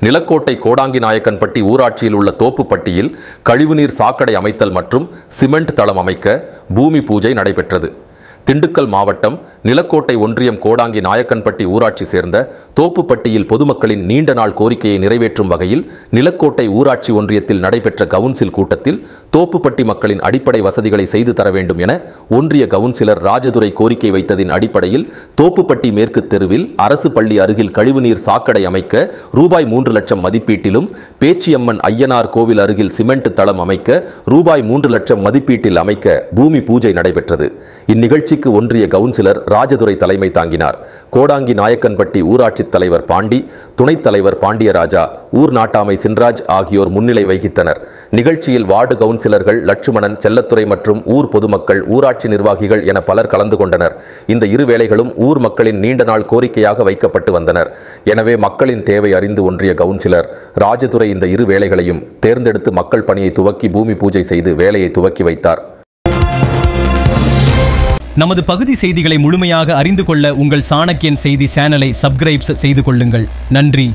நிலக்கோட்டை கோடாங்கி நாயக்கன்பட்டி ஊராட்சியில் உள்ள தோப்புப்பட்டியில் கழிவுநீர் சாக்கடை அமைத்தல் மற்றும் சிமெண்ட் தளம் அமைக்க பூமி பூஜை நடைபெற்றது. திண்டுக்கல் மாவட்டம் நிலக்கோட்டை ஒன்றியம் கோடாங்கி நாயக்கன்பட்டி ஊராட்சி சேர்ந்த தோப்புப்பட்டியில் பொதுமக்களின் நீண்ட நாள் கோரிக்கையை நிறைவேற்றும் வகையில் நிலக்கோட்டை ஊராட்சி ஒன்றியத்தில் நடைபெற்ற கவுன்சில் கூட்டத்தில் தோப்புப்பட்டி மக்களின் அடிப்படை வசதிகளை செய்து தர வேண்டும் என ஒன்றிய கவுன்சிலர் ராஜதுரை கோரிக்கை வைத்ததின் அடிப்படையில் தோப்புப்பட்டி மேற்கு தெருவில் அரசு பள்ளி அருகில் கழிவுநீர் சாக்கடை அமைக்க ரூபாய் 3 லட்சம் மதிப்பீட்டிலும், பேச்சியம்மன் ஐயனார் கோவில் அருகில் சிமெண்ட் தளம் அமைக்க ரூபாய் 3 லட்சம் மதிப்பீட்டில் அமைக்க பூமி பூஜை நடைபெற்றது. இந்நிகழ்ச்சிக்கு ஒன்றிய கவுன்சிலர் ராஜதுரை தலைமை தாங்கினார். கோடாங்கி நாயக்கன்பட்டி ஊராட்சி தலைவர் பாண்டி, துணைத் தலைவர் பாண்டியராஜா, ஊர் நாட்டாமை சின்ராஜ் ஆகியோர் முன்னிலை வகித்தனர். நிகழ்ச்சியில் வார்டு கவுன்சிலர்கள் லட்சுமணன், செல்லத்துறை மற்றும் ஊர் பொதுமக்கள், ஊராட்சி நிர்வாகிகள் என பலர் கலந்து கொண்டனர். இந்த இரு வேளைகளும் ஊர் மக்களின் நீண்ட நாள் கோரிக்கையாக வைக்கப்பட்டு வந்தனர். எனவே மக்களின் தேவை அறிந்து ஒன்றிய கவுன்சிலர் ராஜதுரை இந்த இரு வேளைகளையும் தேர்ந்தெடுத்து மக்கள் பணியை துவக்கி பூமி பூஜை செய்து வேலையை துவக்கி வைத்தார். நமது பகுதி செய்திகளை முழுமையாக அறிந்து கொள்ள உங்கள் சாணக்கியன் செய்தி சேனலை சப்ஸ்கிரைப் செய்து கொள்ளுங்கள். நன்றி.